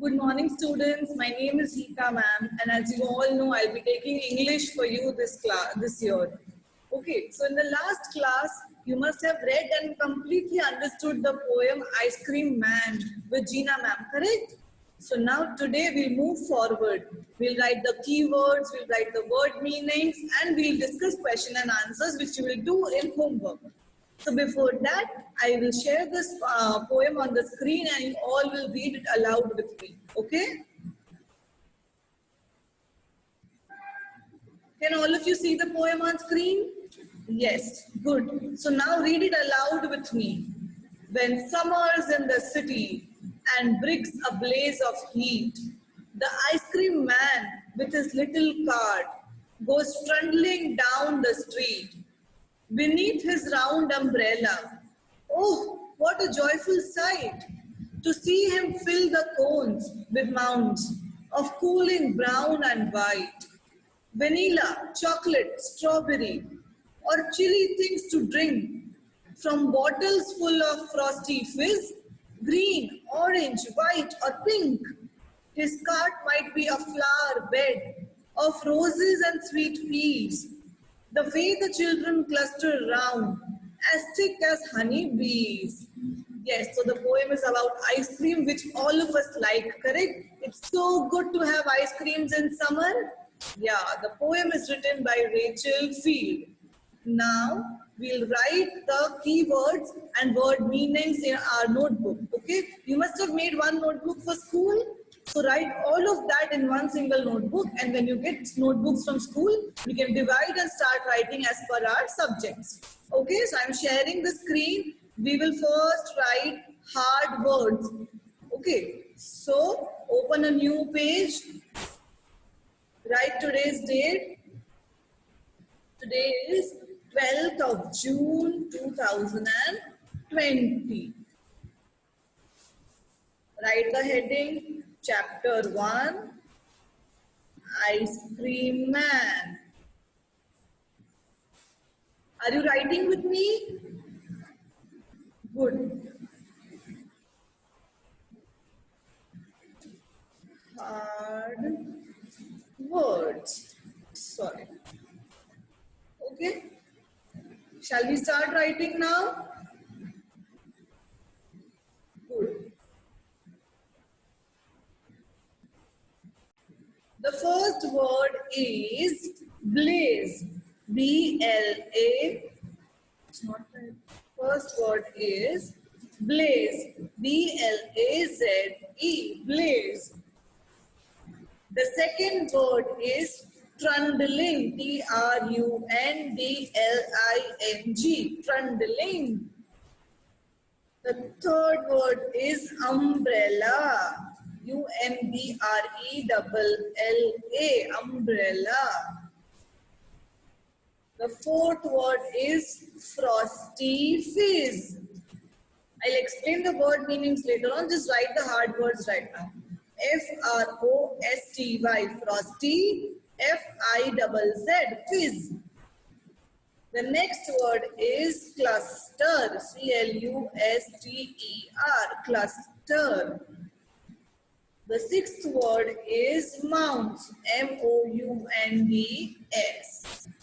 Good morning, students. My name is Hika, ma'am, and as you all know, I'll be taking English for you this year. Okay, so in the last class, you must have read and completely understood the poem Ice Cream Man with Gina, ma'am, correct? So now today we'll move forward. We'll write the keywords, we'll write the word meanings, and we'll discuss question and answers, which you will do in homework. So before that, I will share this poem on the screen and you all will read it aloud with me. Okay? Can all of you see the poem on screen? Yes, good. So now read it aloud with me. When summer's in the city and bricks a blaze of heat, the ice cream man with his little cart goes trundling down the street. Beneath his round umbrella, oh, what a joyful sight! To see him fill the cones with mounds of cooling brown and white, vanilla, chocolate, strawberry, or chilly things to drink from bottles full of frosty fizz, green, orange, white, or pink. His cart might be a flower bed of roses and sweet peas. The way the children cluster round, as thick as honey bees. Yes, so the poem is about ice cream, which all of us like, correct? It's so good to have ice creams in summer. Yeah, the poem is written by Rachel Field. Now we'll write the keywords and word meanings in our notebook. Okay, you must have made one notebook for school. So write all of that in one single notebook, and when you get notebooks from school, we can divide and start writing as per our subjects. Okay, so I'm sharing the screen. We will first write hard words. Okay, so open a new page, write today's date. Today is 12th of June 2020. Write the heading, Chapter 1, Ice Cream Man. Are you writing with me? Good. Hard words. Sorry. Okay. Shall we start writing now? Good. The first word is blaze. B-L-A. It's not right. First word is blaze. B-L-A-Z-E. Blaze. The second word is trundling. T-R-U-N-D-L-I-N-G. Trundling. The third word is umbrella. U-M-B-R-E-L-L-A. Umbrella. The fourth word is frosty fizz. I'll explain the word meanings later on. Just write the hard words right now. F-R-O-S-T-Y, frosty. F-I-Z-Z, fizz. The next word is cluster. C-L-U-S-T-E-R, cluster. The sixth word is mounds. M-O-U-N-D-S.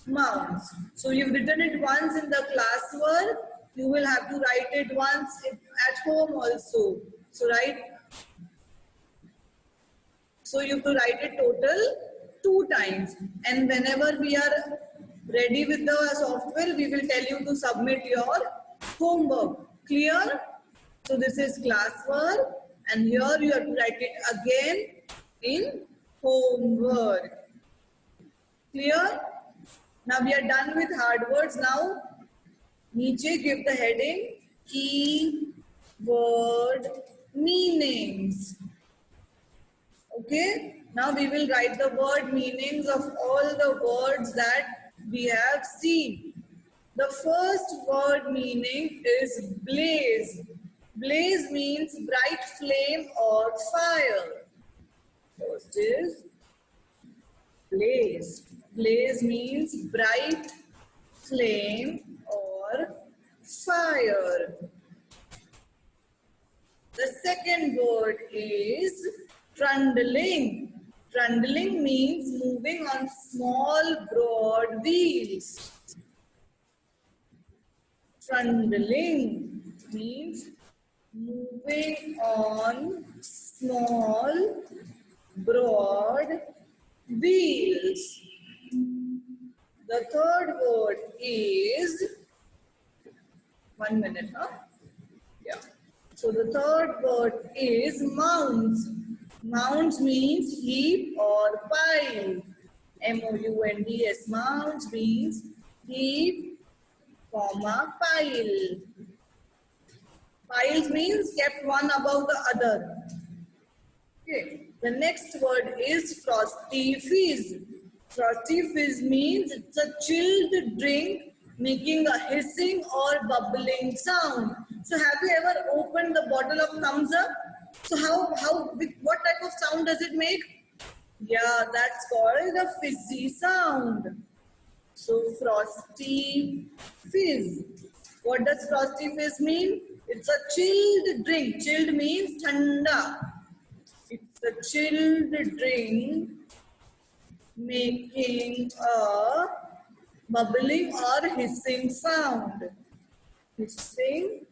Mounds. So you've written it once in the classwork. You will have to write it once at home also. So you have to write it total 2 times. And whenever we are ready with the software, we will tell you to submit your homework. Clear? So this is classwork, and here you have to write it again in homework. Clear? Now we are done with hard words. Now, niche give the heading key word meanings. Okay? Now we will write the word meanings of all the words that we have seen. The first word meaning is blaze. Blaze means bright flame or fire. First is blaze. Blaze means bright flame or fire. The second word is Trundling. Trundling means moving on small broad wheels. Trundling means moving on small broad wheels. The third word is, 1 minute, huh? Yeah. So the third word is mounds. Mounds means heap or pile. M-O-U-N-D-S. Mounds means heap, comma, pile. Piles means kept one above the other. Okay. The next word is frosty fizz. Frosty fizz means it's a chilled drink making a hissing or bubbling sound. So have you ever opened the bottle of Thumbs Up? So what type of sound does it make? Yeah, that's called a fizzy sound. So frosty fizz. What does frosty fizz mean? It's a chilled drink. Chilled means thanda. It's a chilled drink making a bubbling or hissing sound. Hissing,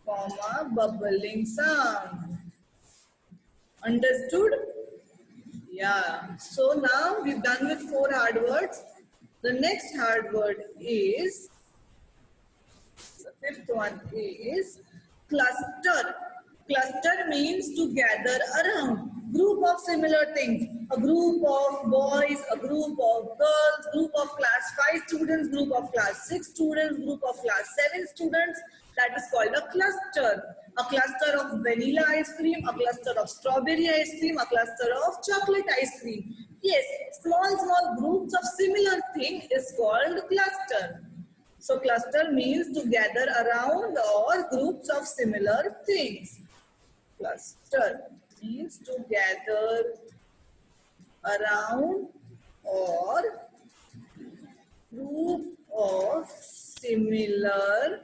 comma, bubbling sound. Understood? Yeah. So now we've done with 4 hard words. The next hard word is, the fifth one is cluster. Cluster means to gather around. Group of similar things. A group of boys, a group of girls, group of class 5 students, group of class 6 students, group of class 7 students. That is called a cluster. A cluster of vanilla ice cream, a cluster of strawberry ice cream, a cluster of chocolate ice cream. Yes, small groups of similar thing is called cluster. So cluster means to gather around or groups of similar things. Cluster means to gather around or group of similar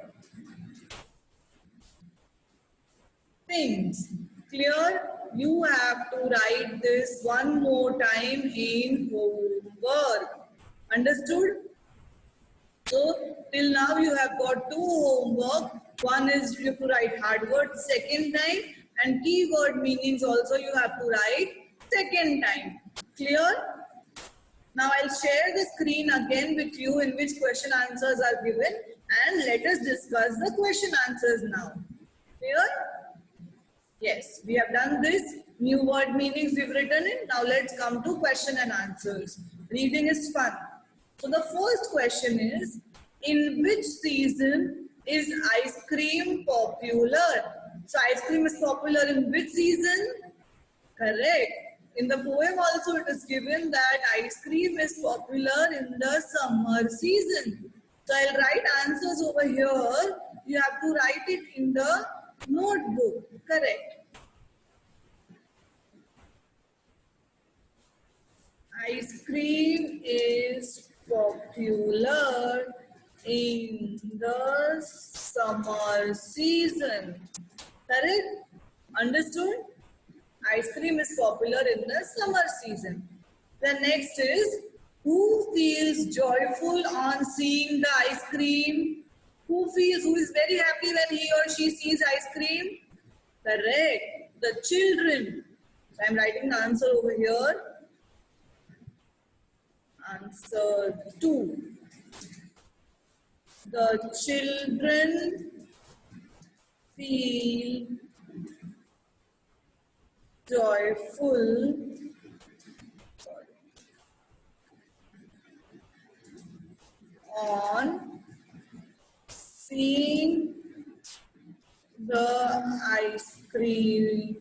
things. Clear? You have to write this one more time in homework. Understood? So till now you have got 2 homework. One is you have to write hard words second time, and keyword meanings also you have to write second time. Clear? Now I'll share the screen again with you in which question answers are given, and let us discuss the question answers now. Clear? Yes, we have done this. New word meanings we've written in. Now let's come to question and answers. Reading is fun. So the first question is, in which season is ice cream popular? So ice cream is popular in which season? Correct. In the poem also it is given that ice cream is popular in the summer season. So I'll write answers over here. You have to write it in the notebook. Correct. Ice cream is popular in the summer season. Correct? Understood? Ice cream is popular in the summer season. The next is, who feels joyful on seeing the ice cream? Who is very happy when he or she sees ice cream? Correct. The children. So I'm writing the answer over here. Answer 2. The children feel joyful on seeing the ice cream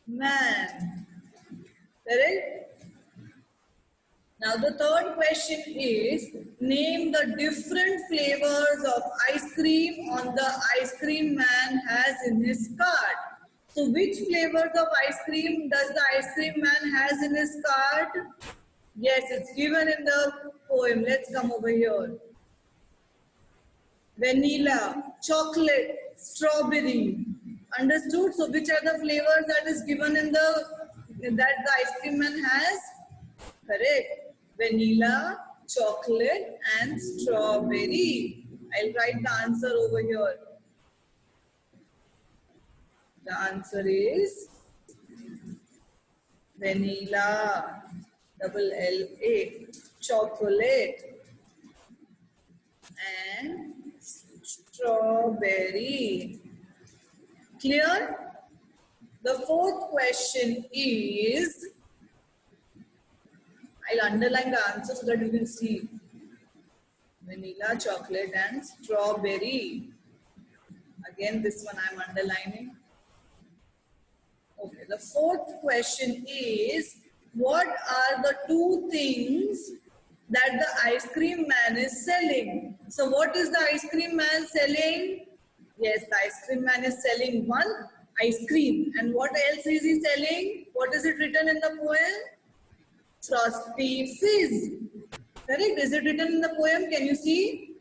man. Correct? Now the third question is, name the different flavors of ice cream on the ice cream man has in his cart. So which flavors of ice cream does the ice cream man has in his cart? Yes, it's given in the poem. Let's come over here. Vanilla, chocolate, strawberry. Understood? So which are the flavors that is given in the that the ice cream man has? Correct. Vanilla, chocolate, and strawberry. I'll write the answer over here. The answer is vanilla, double L-A, chocolate, and strawberry. Clear? The fourth question is, I'll underline the answer so that you can see. Vanilla, chocolate, and strawberry. Again, this one I'm underlining. Okay, the fourth question is, what are the two things that the ice cream man is selling? So what is the ice cream man selling? Yes, the ice cream man is selling one ice cream. And what else is he selling? What is it written in the poem? Frosty Fizz. Correct? Is it written in the poem? Can you see?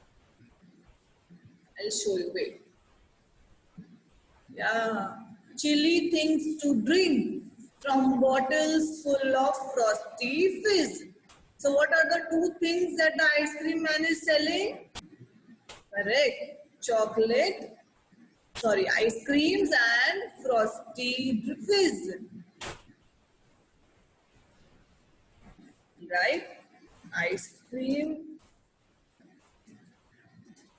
I'll show you. Wait. Yeah. Chilly things to drink from bottles full of Frosty Fizz. So what are the two things that the ice cream man is selling? Correct. Chocolate, sorry, ice creams and Frosty Fizz. Right? Ice cream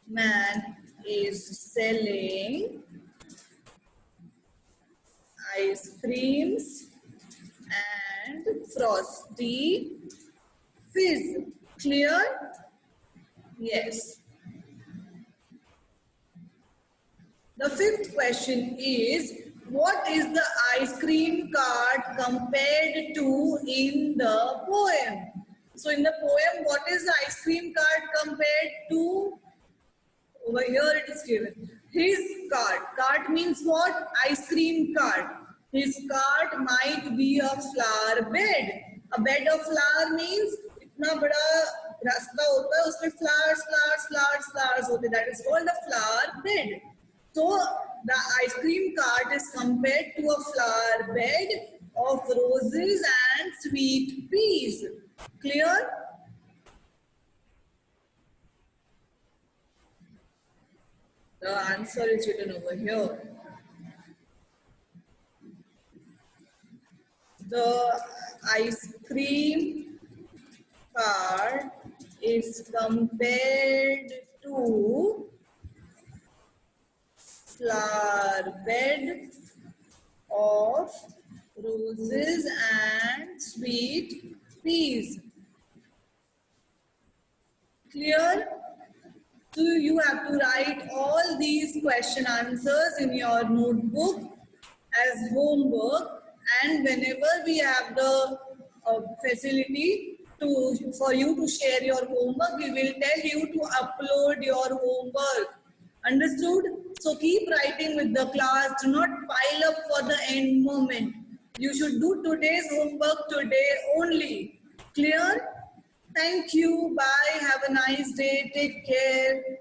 man is selling ice creams and Frosty Fizz. Clear? Yes. The fifth question is, what is the ice cream cart compared to in the poem? So in the poem, what is the ice cream cart compared to? Over here it is given. His cart. Cart means what? Ice cream cart. His cart might be a flower bed. A bed of flower means इतना बड़ा रास्ता होता है उसमें flowers होते हैं. That is called a flower bed. So the ice cream cart is compared to a flower bed of roses and sweet peas. Clear? The answer is written over here. The ice cream cart is compared to flower bed of roses and sweet peas. Clear? So you have to write all these question answers in your notebook as homework, and whenever we have the facility for you to share your homework, we will tell you to upload your homework. Understood? So keep writing with the class. Do not pile up for the end moment. You should do today's homework today only. Clear? Thank you. Bye. Have a nice day. Take care.